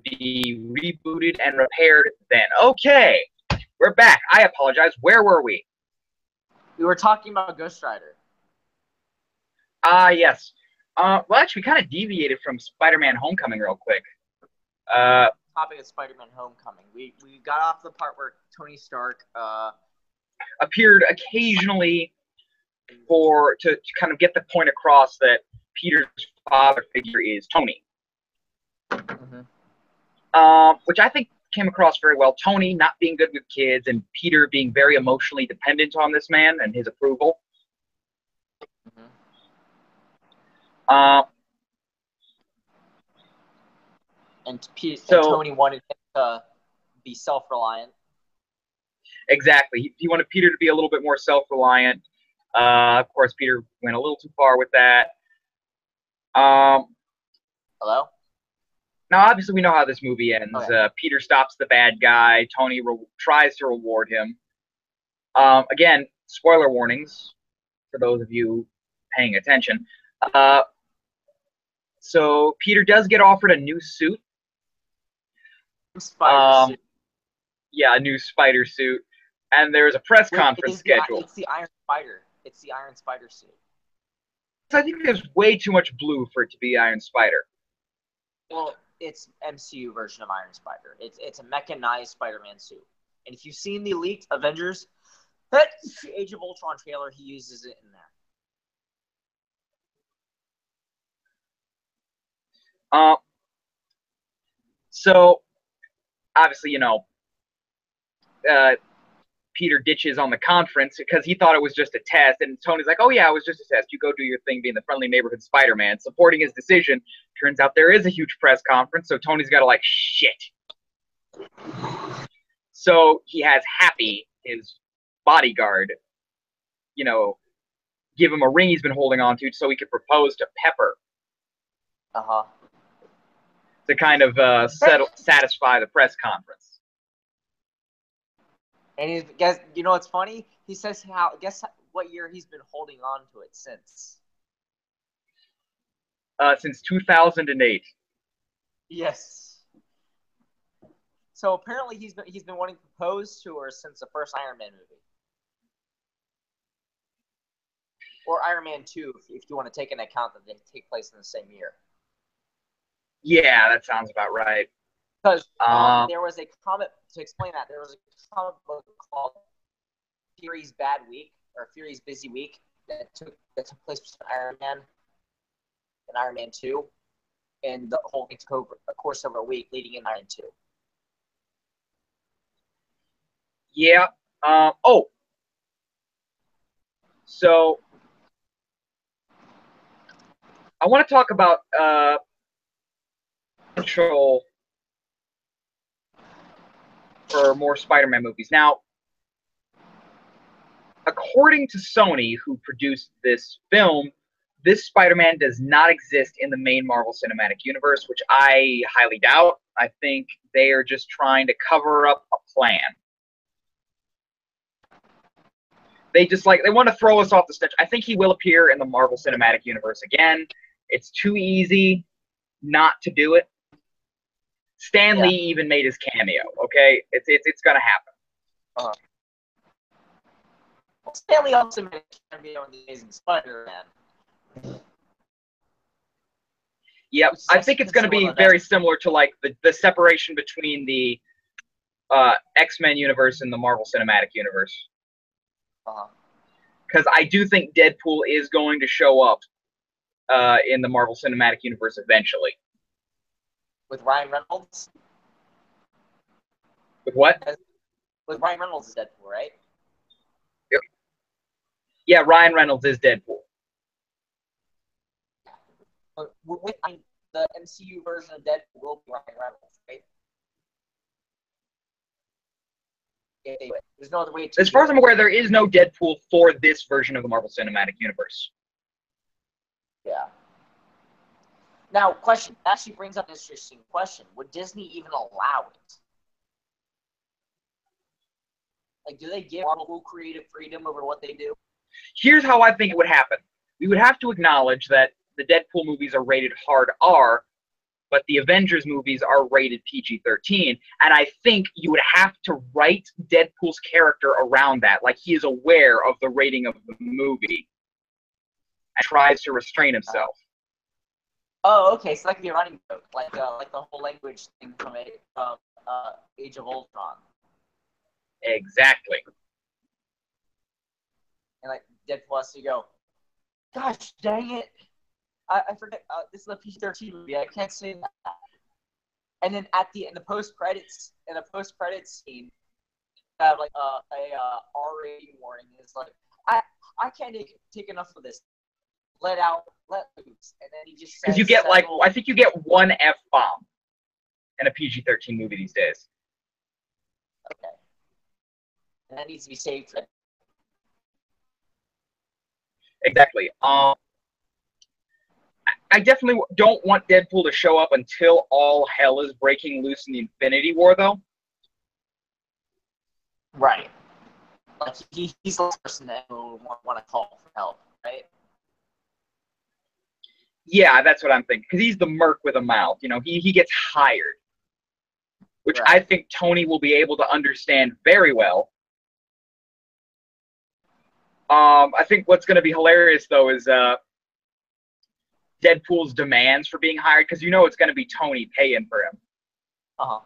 be rebooted and repaired then. Okay, we're back. I apologize. Where were we? We were talking about Ghost Rider. Yes. Well, actually, we kind of deviated from Spider-Man Homecoming real quick. Topic of Spider-Man Homecoming. We got off the part where Tony Stark appeared occasionally to kind of get the point across that Peter's father figure is Tony. Which I think came across very well. Tony not being good with kids and Peter being very emotionally dependent on this man and his approval. And Tony wanted him to be self-reliant. Exactly. He wanted Peter to be a little bit more self-reliant. Of course, Peter went a little too far with that. Hello? Now, obviously, we know how this movie ends. Okay. Peter stops the bad guy. Tony tries to reward him. Again, spoiler warnings for those of you paying attention. So Peter does get offered a new suit. Spider suit. Yeah, a new spider suit. And there's a press conference scheduled. It's the Iron Spider. It's the Iron Spider suit. So I think there's way too much blue for it to be Iron Spider. Well, it's MCU version of Iron Spider. It's a mechanized Spider-Man suit. And if you've seen the leaked Avengers Age of Ultron trailer, he uses it in there. So obviously, you know, Peter ditches on the conference because he thought it was just a test, and Tony's like, oh yeah, it was just a test. You go do your thing being the friendly neighborhood Spider-Man. Supporting his decision. Turns out there is a huge press conference, so Tony's got to like, shit. So he has Happy, his bodyguard, you know, give him a ring he's been holding on to so he could propose to Pepper. To kind of satisfy the press conference. And you know what's funny? He says guess what year he's been holding on to it since? Since 2008. Yes. So apparently he's been wanting to propose to her since the first Iron Man movie. Or Iron Man 2, if you want to take into account that they take place in the same year. Yeah, that sounds about right. Because there was a comic, to explain that, there was a comic book called Fury's Bad Week, or Fury's Busy Week, that took place between Iron Man and Iron Man 2, and the whole thing took over a course over a week leading in Iron Man 2. Yeah. So I want to talk about potential for more Spider-Man movies. Now, according to Sony, who produced this film, this Spider-Man does not exist in the main Marvel Cinematic Universe, which I highly doubt. I think they are just trying to cover up a plan. They want to throw us off the stage. I think he will appear in the Marvel Cinematic Universe again. It's too easy not to do it. Stan Lee even made his cameo. Okay, it's gonna happen. Stan Lee also made a cameo in The Amazing Spider-Man. Yep, I think it's going to be very similar to like the separation between the X-Men universe and the Marvel Cinematic Universe. Because I do think Deadpool is going to show up in the Marvel Cinematic Universe eventually. With Ryan Reynolds? With what? With Ryan Reynolds as Deadpool, right? Yep. Yeah, Ryan Reynolds is Deadpool. With the MCU version of Deadpool will be Ryan Reynolds, right? There's no other way to. As far as I'm aware, there is no Deadpool for this version of the Marvel Cinematic Universe. Yeah. Now, question actually brings up an interesting question. Would Disney even allow it? Like, do they give Marvel creative freedom over what they do? Here's how I think it would happen. We would have to acknowledge that the Deadpool movies are rated hard R, but the Avengers movies are rated PG-13, and I think you would have to write Deadpool's character around that, like he is aware of the rating of the movie and tries to restrain himself. Oh, okay. So that could be a running joke, like the whole language thing from Age of Ultron. Exactly. And like Deadpool has to go, gosh dang it, I forget. This is a PG-13 movie. I can't say that. And then in the post credits scene, have like a R-rating warning. It's like I can't take enough of this. Let loose. And then he just because you get I think you get one F-bomb in a PG-13 movie these days. Okay. And that needs to be saved for. Exactly. I definitely don't want Deadpool to show up until all hell is breaking loose in the Infinity War, though. Right. Like he's the person that will want to call for help, right? Yeah, that's what I'm thinking. Because he's the merc with a mouth. You know, he gets hired, which right. I think Tony will be able to understand very well. I think what's going to be hilarious, though, is Deadpool's demands for being hired, because you know it's going to be Tony paying for him. Uh-huh.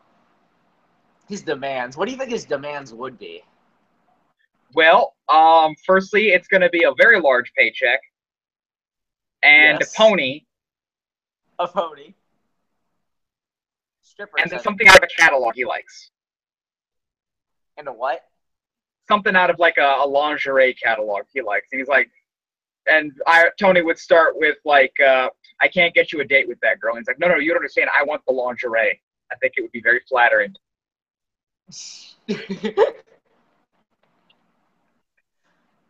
His demands. What do you think his demands would be? Well, firstly, it's going to be a very large paycheck. And yes. a pony. A pony. Strippers. And then something out of a catalog he likes. And a what? Something out of like a lingerie catalog he likes. And he's like, and Tony would start with like, I can't get you a date with that girl. And he's like, no, you don't understand. I want the lingerie. I think it would be very flattering.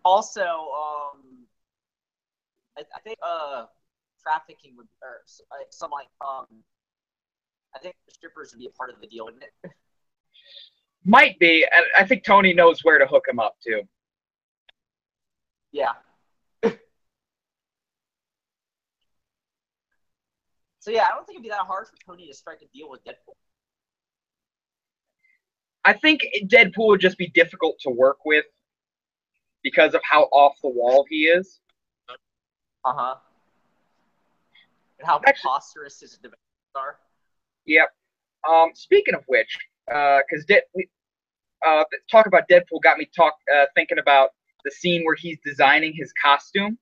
Also, I think trafficking would, or some like I think strippers would be a part of the deal, wouldn't it? Might be, and I think Tony knows where to hook him up too. Yeah. So yeah, I don't think it'd be that hard for Tony to strike a deal with Deadpool. I think Deadpool would just be difficult to work with because of how off the wall he is. Uh-huh. And how preposterous his demands are. Yep. Speaking of which, because talk about Deadpool got me thinking about the scene where he's designing his costume.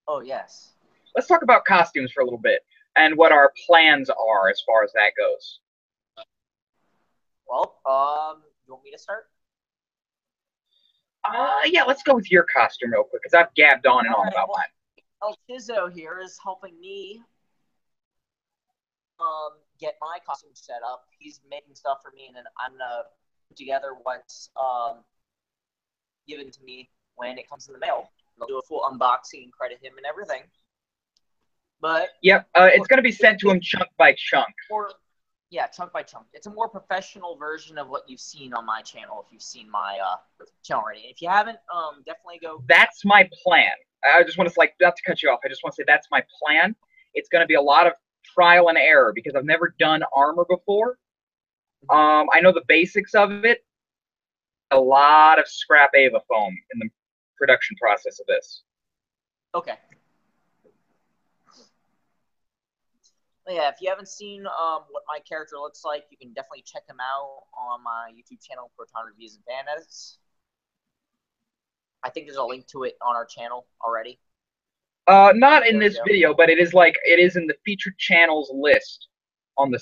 Oh, yes. Let's talk about costumes for a little bit and what our plans are as far as that goes. Well, you want me to start? Yeah, let's go with your costume real quick, because I've gabbed on and on about mine. El Chizzo here is helping me get my costume set up. He's making stuff for me, and then I'm gonna put together what's given to me when it comes in the mail. I'll do a full unboxing and credit him and everything. But yep, it's gonna be sent to him chunk by chunk. Yeah, chunk by chunk. It's a more professional version of what you've seen on my channel. If you've seen my channel already, if you haven't, definitely go. That's my plan. I just want to not to cut you off. I just want to say that's my plan. It's going to be a lot of trial and error because I've never done armor before. I know the basics of it. A lot of scrap Ava foam in the production process of this. Okay. Yeah, if you haven't seen what my character looks like, you can definitely check him out on my YouTube channel, Proton Reviews and Fan Edits. I think there's a link to it on our channel already. Not in this video, but it is in the featured channels list on the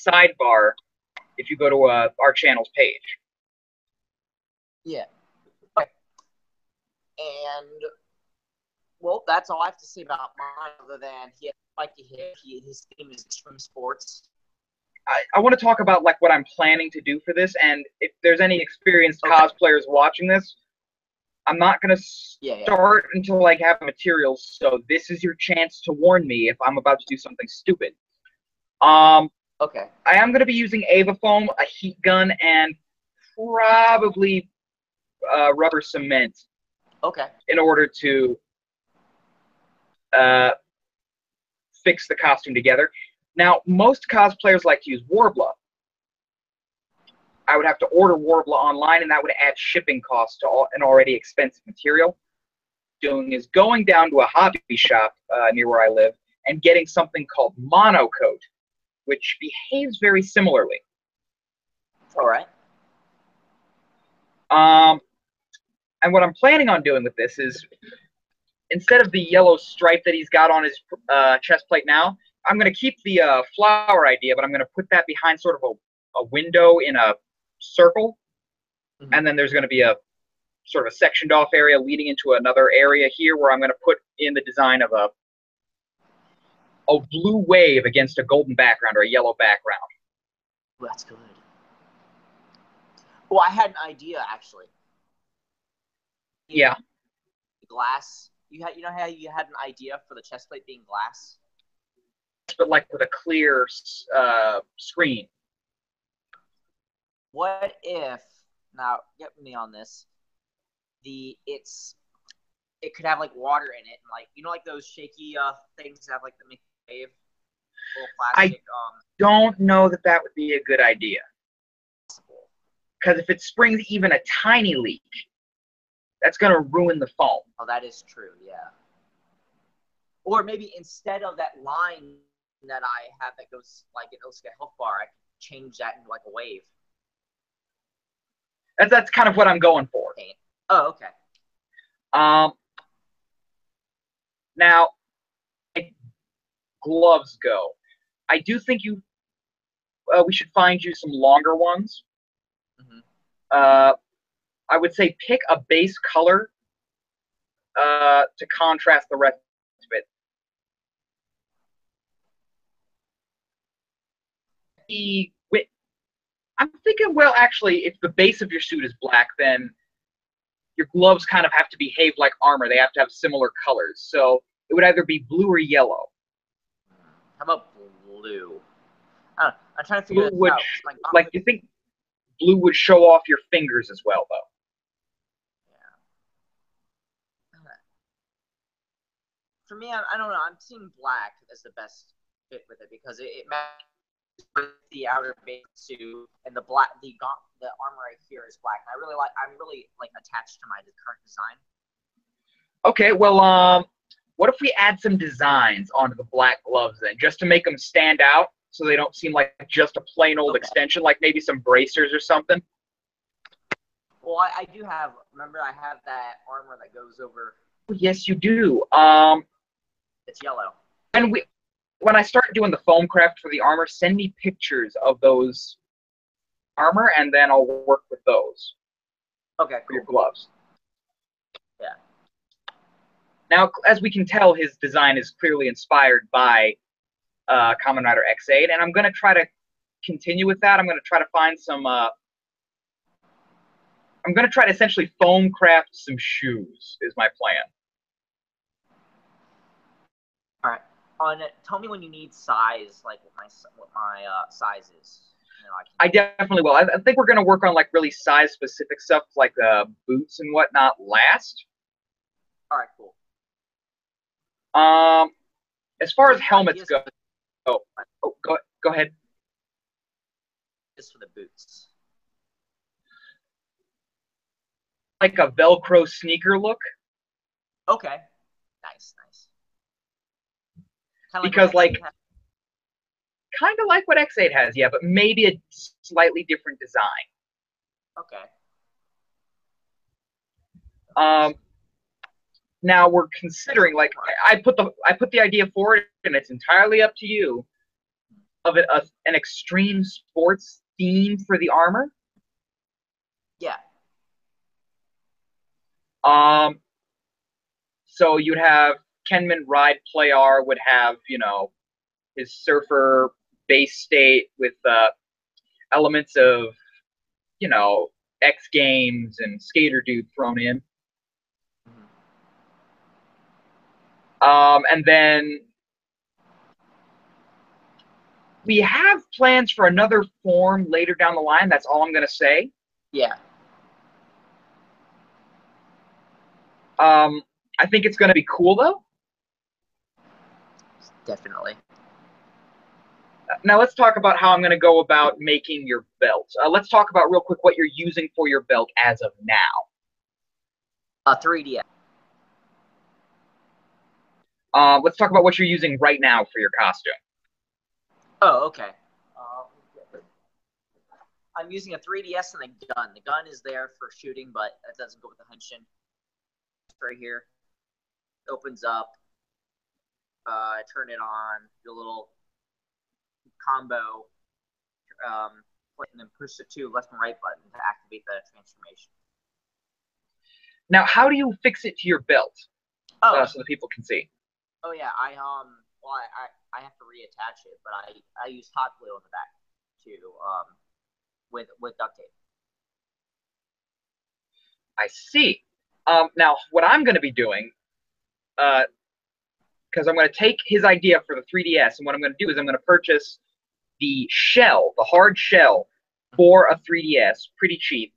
sidebar if you go to our channel's page. Yeah. Okay. And well, that's all I have to say about mine, other than he has spiky hair. His theme is extreme sports. I want to talk about what I'm planning to do for this, and if there's any experienced cosplayers watching this, I'm not going to start until I have materials, so this is your chance to warn me if I'm about to do something stupid. Okay. I am going to be using Ava foam, a heat gun, and probably rubber cement. Okay. In order to fix the costume together. Now, most cosplayers like to use Warbler. I would have to order Warbler online, and that would add shipping costs to an already expensive material. Doing is going down to a hobby shop near where I live and getting something called Monocoat, which behaves very similarly. All right. And what I'm planning on doing with this is, instead of the yellow stripe that he's got on his chest plate now, I'm going to keep the flower idea, but I'm going to put that behind sort of a window in a circle, and then there's going to be a sort of a sectioned off area leading into another area here where I'm going to put in the design of a blue wave against a golden background or a yellow background. Well, that's good. Well, I had an idea actually. Yeah. Glass. You know how you had an idea for the chest plate being glass? But like with a clear screen. What if, now get me on this, it could have like water in it, and like, you know, like those shaky things that have like the wave, little plastic. I don't know that would be a good idea. Because if it springs even a tiny leak, that's going to ruin the foam. Oh, that is true, yeah. Or maybe instead of that line that I have that goes like it looks like a health bar, I can change that into like a wave. That's kind of what I'm going for. Oh, okay. Now, gloves go. I do think we should find you some longer ones. I would say pick a base color to contrast the rest of it. I'm thinking, well, actually, if the base of your suit is black, then your gloves kind of have to behave like armor. They have to have similar colors. So it would either be blue or yellow. How about blue? I'm trying to figure this out. Like, you think blue would show off your fingers as well, though? Yeah. For me, I don't know. I'm seeing black as the best fit with it because it matches with the outer base suit, and the armor right here is black. And I'm really attached to my current design. Okay, well, what if we add some designs onto the black gloves then, just to make them stand out, so they don't seem like just a plain old extension, like maybe some bracers or something? Well, I do have. Remember, I have that armor that goes over. Yes, you do. It's yellow. And when I start doing the foam craft for the armor, send me pictures of those armor, and then I'll work with those. Okay, for your gloves. Yeah. Now, as we can tell, his design is clearly inspired by Kamen Rider X8, and I'm going to try to continue with that. I'm going to try to find some. I'm going to try to essentially foam craft some shoes. Is my plan. All right. Tell me when you need size, like what my size is. You know, I definitely will. I think we're going to work on like really size specific stuff, like boots and whatnot last. All right, cool. As far as helmets go, go ahead. Just for the boots. Like a Velcro sneaker look. Okay. Nice. Because kind of like what X8 has, yeah, but maybe a slightly different design. Okay. Now we're considering, like, I put the idea forward, and it's entirely up to you, of an extreme sports theme for the armor. Yeah. So you'd have Kenman Ride Play R would have, you know, his surfer base state with elements of, you know, X Games and Skater Dude thrown in. And then we have plans for another form later down the line. That's all I'm going to say. Yeah. I think it's going to be cool, though. Definitely. Now let's talk about how I'm going to go about making your belt. Let's talk about real quick what you're using for your belt as of now. 3DS. Let's talk about what you're using right now for your costume. Oh, okay. I'm using a 3DS and a gun. The gun is there for shooting, but it doesn't go with the Henshin. Right here. It opens up. Turn it on. Do a little combo. And then push the two left and right button to activate the transformation. Now, how do you fix it to your belt? Oh, so the people can see. Oh yeah, I have to reattach it, but I use hot glue on the back to with duct tape. I see. Now, what I'm going to be doing, because I'm going to take his idea for the 3DS, and what I'm going to do is I'm going to purchase the shell, the hard shell, for a 3DS, pretty cheap,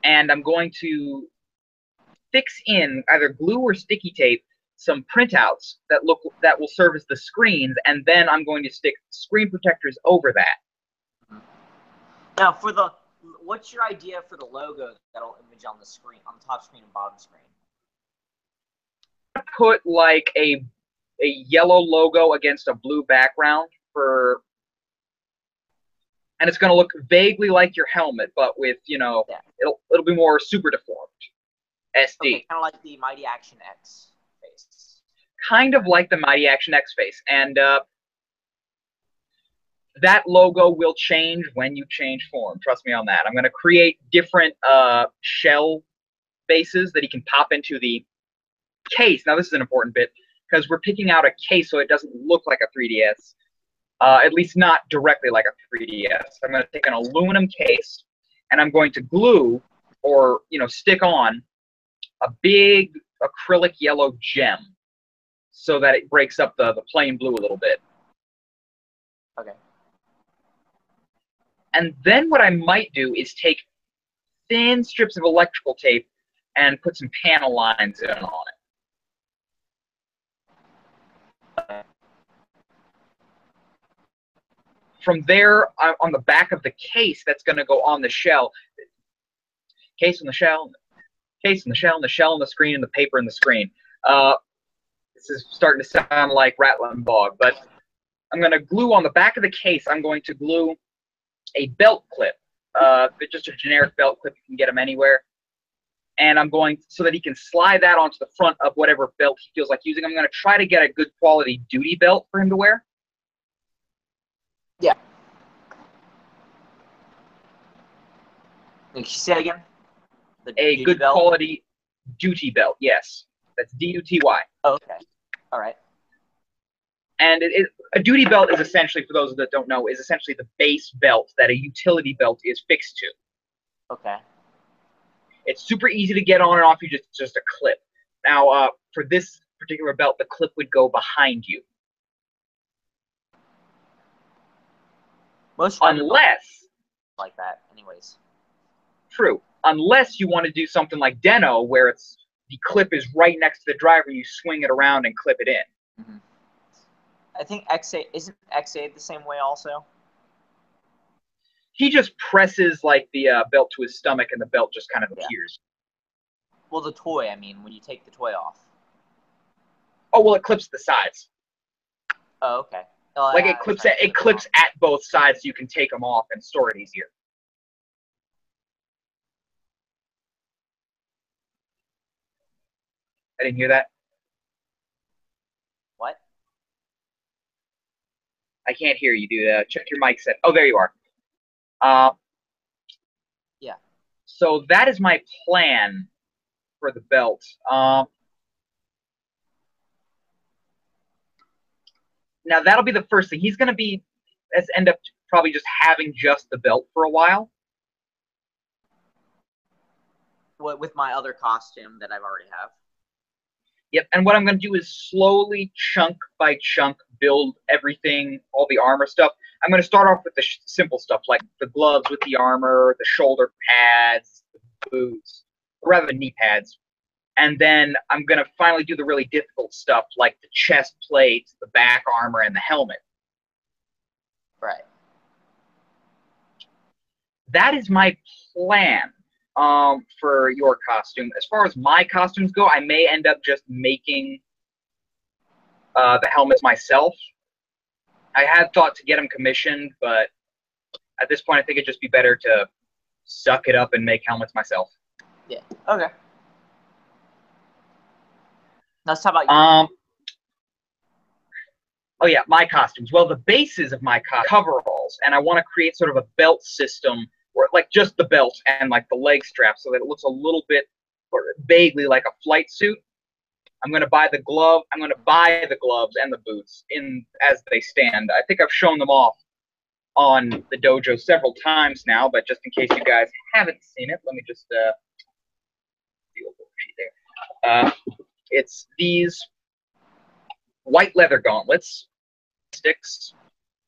and I'm going to fix in either glue or sticky tape some printouts that will serve as the screens, and then I'm going to stick screen protectors over that. Now, what's your idea for the logo that'll image on the screen, on the top screen and bottom screen? Put like a yellow logo against a blue background and it's going to look vaguely like your helmet, but with, it'll be more super deformed. SD. Okay, kind of like the Mighty Action X face. Kind of like the Mighty Action X face. And that logo will change when you change form. Trust me on that. I'm going to create different shell bases that he can pop into the case. Now, this is an important bit, because we're picking out a case so it doesn't look like a 3DS. At least not directly like a 3DS. I'm going to take an aluminum case, and I'm going to glue or, stick on a big acrylic yellow gem so that it breaks up the plain blue a little bit. Okay. And then what I might do is take thin strips of electrical tape and put some panel lines in on it. From there, on the back of the case that's going to go on the shell, case on the shell, case on the shell, and the shell on the screen, and the paper in the screen. This is starting to sound like Rattling Bog, but I'm going to glue on the back of the case, I'm going to glue a belt clip, just a generic belt clip. You can get them anywhere. And I'm going, so that he can slide that onto the front of whatever belt he feels like using. I'm going to try to get a good quality duty belt for him to wear. Yeah. Can you say it again? A good quality duty belt, yes. That's D-U-T-Y. Oh, okay. All right. And a duty belt is essentially, for those that don't know, is essentially the base belt that a utility belt is fixed to. Okay. It's super easy to get on and off. You just a clip. Now, for this particular belt, the clip would go behind you. Most unless like that, anyways. True. Unless you want to do something like Den-O, where the clip is right next to the driver, you swing it around and clip it in. Mm-hmm. I think isn't X8 the same way also? He just presses like the belt to his stomach, and the belt just kind of appears. Well, the toy, I mean, when you take the toy off. Oh, well, it clips the sides. Oh, okay. Like it clips at both sides, so you can take them off and store it easier. I didn't hear that. What? I can't hear you, dude. Check your mic set. Oh, there you are. Yeah. So that is my plan for the belt. Now that'll be the first thing. He's going to end up probably just having just the belt for a while. With my other costume that I've already have. Yep, and what I'm going to do is slowly, chunk by chunk, build everything, all the armor stuff. I'm going to start off with the simple stuff, like the gloves with the armor, the shoulder pads, the boots, or rather knee pads. And then I'm going to finally do the really difficult stuff, like the chest plate, the back armor, and the helmet. Right. That is my plan for your costume. As far as my costumes go, I may end up just making the helmets myself. I had thought to get them commissioned, but at this point, I think it'd just be better to suck it up and make helmets myself. Yeah. Okay. Let's talk about you. Oh yeah, my costumes. Well, the bases of my coveralls, and I want to create sort of a belt system, where like just the belt and like the leg strap, so that it looks a little bit, or vaguely like a flight suit. I'm going to buy the glove. I'm going to buy the gloves and the boots in as they stand. I think I've shown them off on the dojo several times now, but just in case you guys haven't seen it, let me just see a little sheet there. It's these white leather gauntlets, sticks.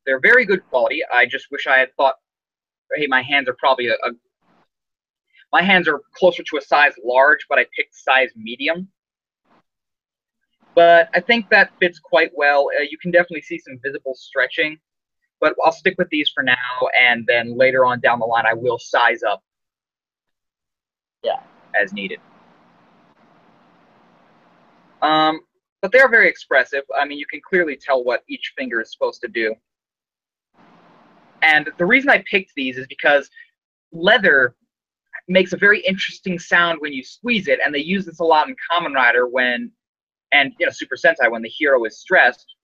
They're very good quality. I just wish I had thought, hey, my hands are probably my hands are closer to a size large, but I picked size medium. But I think that fits quite well. You can definitely see some visible stretching, but I'll stick with these for now, and then later on down the line, I will size up as needed. But they're very expressive. I mean, you can clearly tell what each finger is supposed to do. And the reason I picked these is because leather makes a very interesting sound when you squeeze it, and they use this a lot in Kamen Rider when, and Super Sentai when the hero is stressed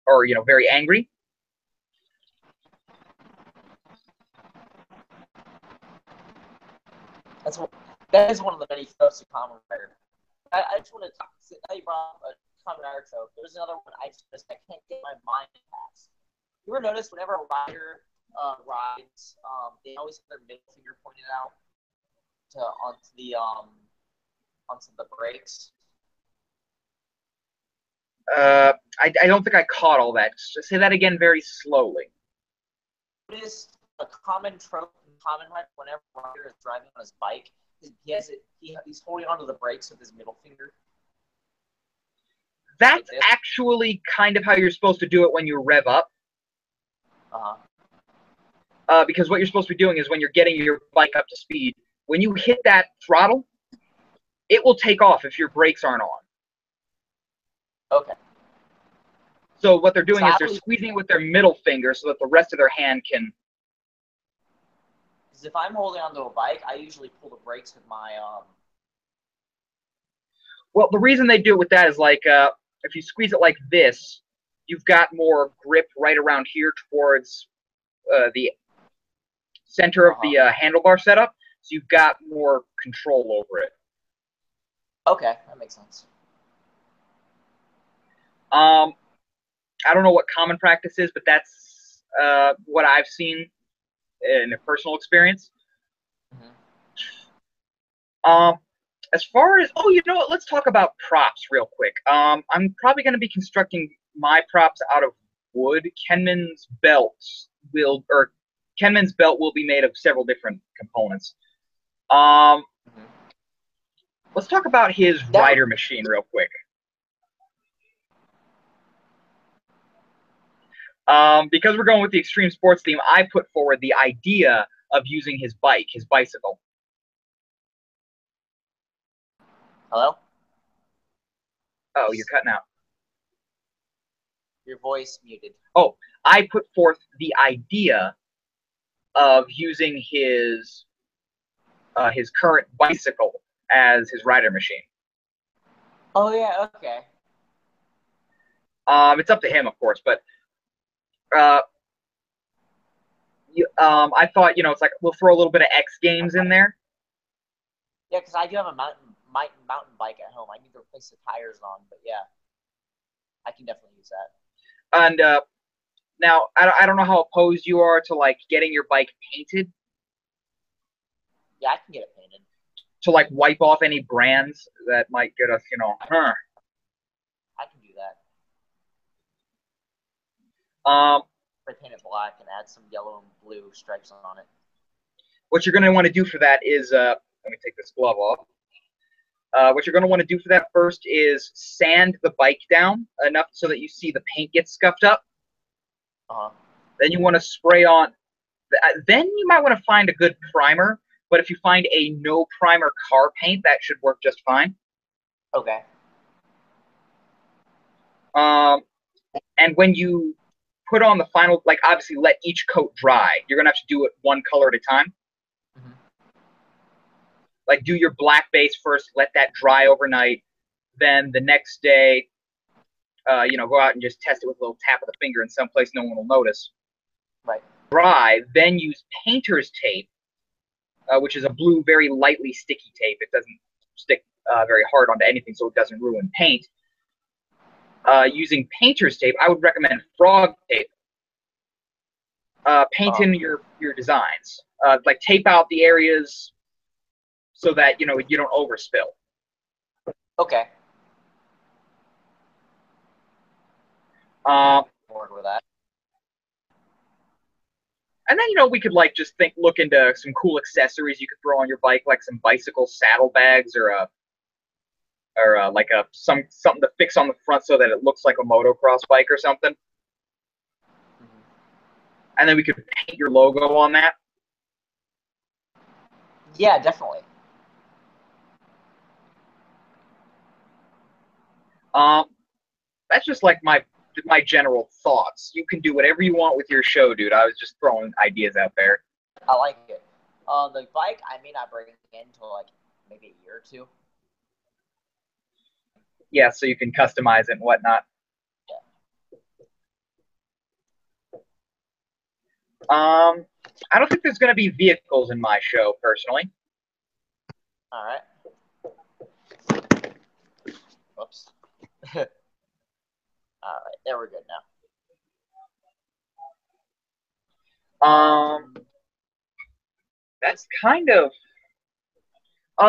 or very angry. That is one of the many tropes of Kamen Rider. I just want to talk. Now you brought up a Kamen Rider trope. There's another one I can't get my mind past. You ever notice whenever a rider rides, they always have their middle finger pointed out onto the brakes? I don't think I caught all that. Just say that again very slowly. It is a common trope in Kamen Rider whenever a rider is driving on his bike. He's holding onto the brakes with his middle finger. That's actually kind of how you're supposed to do it when you rev up. Because what you're supposed to be doing is when you're getting your bike up to speed, when you hit that throttle, it will take off if your brakes aren't on. Okay. So what they're doing is they're squeezing it with their middle finger so that the rest of their hand can... Because if I'm holding onto a bike, I usually pull the brakes with my... Well, the reason they do it with that is like, if you squeeze it like this, you've got more grip right around here towards the center of the handlebar setup, so you've got more control over it. Okay, that makes sense. I don't know what common practice is, but that's what I've seen in a personal experience. As far as, let's talk about props real quick. I'm probably going to be constructing my props out of wood. Kenman's belt will be made of several different components. Let's talk about his rider machine real quick. Because we're going with the extreme sports theme, I put forward the idea of using his bicycle. Hello? Oh, you're cutting out. Your voice muted. Oh, I put forth the idea of using his current bicycle as his rider machine. Oh yeah, okay. It's up to him, of course, but I thought, it's like we'll throw a little bit of X Games in there. Yeah, because I do have a mountain bike at home. I need to replace the tires on, but yeah, I can definitely use that. And now I don't know how opposed you are to like getting your bike painted. Yeah, I can get it painted. To like wipe off any brands that might get us, I can do that. Paint it black and add some yellow and blue stripes on it. What you're going to want to do for that is, let me take this glove off. What you're going to want to do for that first is sand the bike down enough so that you see the paint gets scuffed up. Then you want to spray on. Then you might want to find a good primer. But if you find a no primer car paint, that should work just fine. Okay. And when you put on the final, like obviously let each coat dry. You're gonna have to do it one color at a time. Mm-hmm. Like do your black base first, let that dry overnight. Then the next day, go out and just test it with a little tap of the finger in some place no one will notice. Right. Dry, then use painter's tape, which is a blue, very lightly sticky tape. It doesn't stick very hard onto anything, so it doesn't ruin paint. Using painter's tape, I would recommend frog tape. Paint in your designs. Like tape out the areas so that you don't overspill. Okay. Forward with that. And then we could just look into some cool accessories you could throw on your bike, like some bicycle saddlebags or something to fix on the front so that it looks like a motocross bike or something. Mm-hmm. And then we could paint your logo on that. Yeah, definitely. That's just like my general thoughts. You can do whatever you want with your show, dude. I was just throwing ideas out there. I like it. The bike, I may not bring it in until maybe a year or two. Yeah, so you can customize it and whatnot. Yeah. I don't think there's going to be vehicles in my show, personally. All right. Whoops. All right, there we're good now. That's kind of.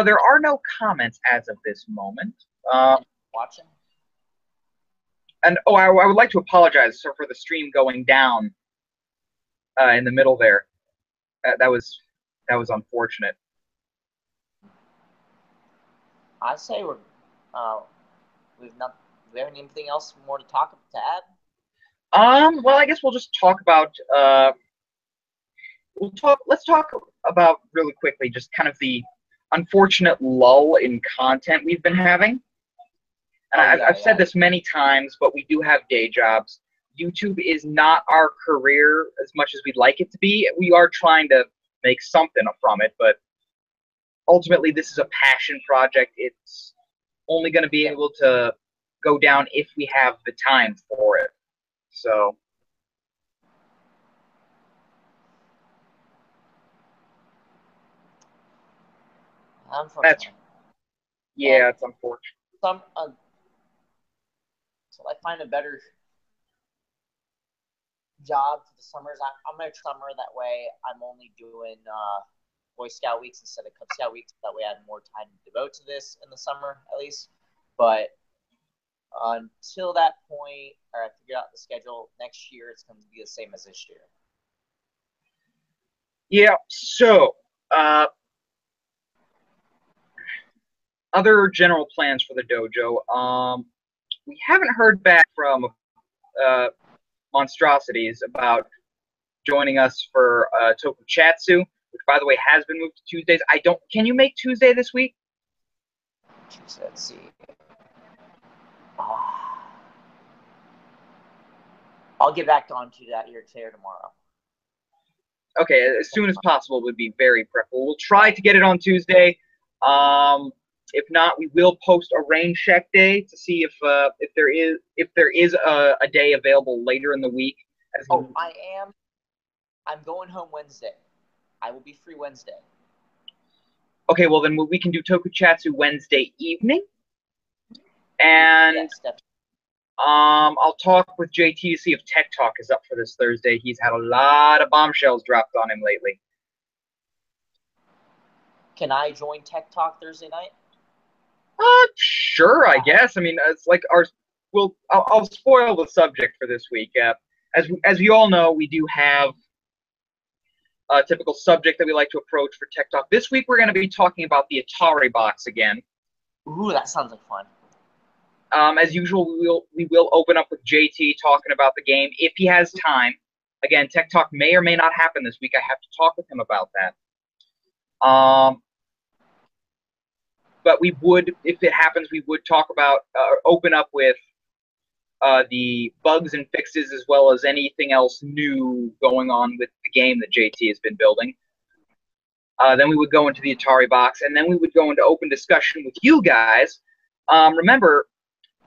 There are no comments as of this moment. Watching. And I would like to apologize for the stream going down in the middle there. That was unfortunate. I say do we have anything else more to add? Well, I guess we'll just talk about let's talk about really quickly just kind of the unfortunate lull in content we've been having. And I've said this many times, but we do have day jobs. YouTube is not our career as much as we'd like it to be. We are trying to make something from it, but ultimately this is a passion project. It's only going to be able to go down if we have the time for it. So unfortunately. It's unfortunate. So I find a better job for the summers. I'm going to summer that way. I'm only doing Boy Scout weeks instead of Cub Scout weeks. That way I have more time to devote to this in the summer, at least. But until that point, or I figure out the schedule next year, it's going to be the same as this year. Yeah. So, other general plans for the dojo. We haven't heard back from Monstrosities about joining us for Tokuchatsu, which, by the way, has been moved to Tuesdays. Can you make Tuesday this week? Let's see. I'll get back onto that here today or tomorrow. Okay, as soon as possible would be very preferable. We'll try to get it on Tuesday. If not, we will post a rain check day to see if there is a day available later in the week. I am. I'm going home Wednesday. I will be free Wednesday. Okay, well then we can do Tokuchatsu Wednesday evening, and yes, I'll talk with JT to see if Tech Talk is up for this Thursday. He's had a lot of bombshells dropped on him lately. Can I join Tech Talk Thursday night? Sure, I guess. I mean, it's like I'll spoil the subject for this week. As you all know, we do have a typical subject that we like to approach for Tech Talk. This week, we're going to be talking about the Atari box again. Ooh, that sounds like fun. As usual, we will open up with JT talking about the game if he has time. Again, Tech Talk may or may not happen this week. I have to talk with him about that. But we would, if it happens, we would talk about, open up with the bugs and fixes as well as anything else new going on with the game that JT has been building. Then we would go into the Atari box, and then we would go into open discussion with you guys. Remember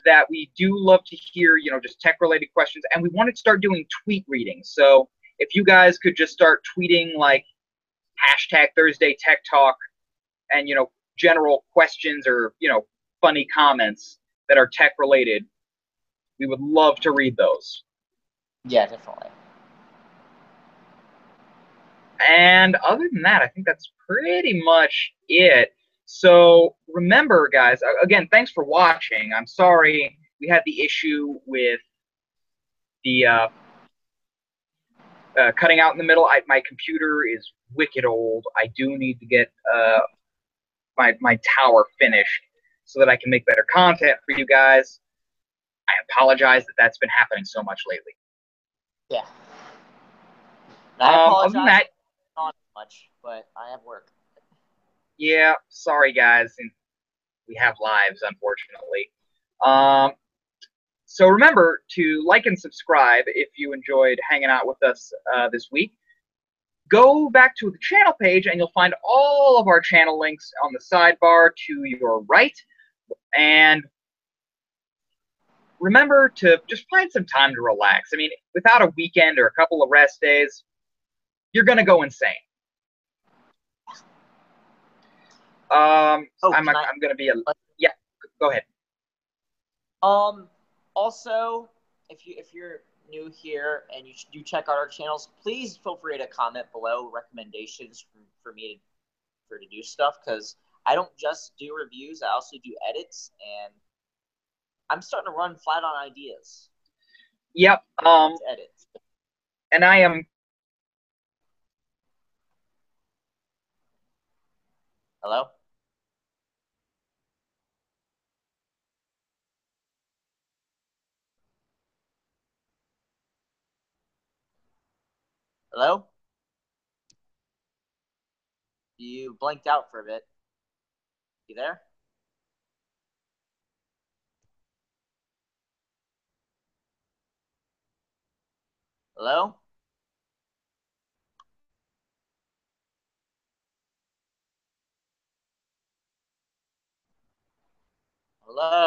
that we do love to hear, just tech-related questions, and we want to start doing tweet readings. So if you guys could just start tweeting like #ThursdayTechTalk and, general questions or, funny comments that are tech-related, we would love to read those. Yeah, definitely. And other than that, I think that's pretty much it. So remember, guys, again, thanks for watching. I'm sorry we had the issue with the cutting out in the middle. My computer is wicked old. I do need to get my tower finished so that I can make better content for you guys. I apologize that that's been happening so much lately. Yeah. I apologize. Other than that, not much, but I have work. Yeah, sorry guys, and we have lives, unfortunately. So remember to like and subscribe if you enjoyed hanging out with us this week. Go back to the channel page and you'll find all of our channel links on the sidebar to your right. And remember to just find some time to relax. I mean, without a weekend or a couple of rest days, you're going to go insane. I'm going to be yeah, go ahead. Also, if you're new here and you do check out our channels, please feel free to comment below recommendations for me to do stuff, because I don't just do reviews, I also do edits, and I'm starting to run flat on ideas. Yep. Edits. And I am. Hello? Hello? You blinked out for a bit. You there? Hello? Hello?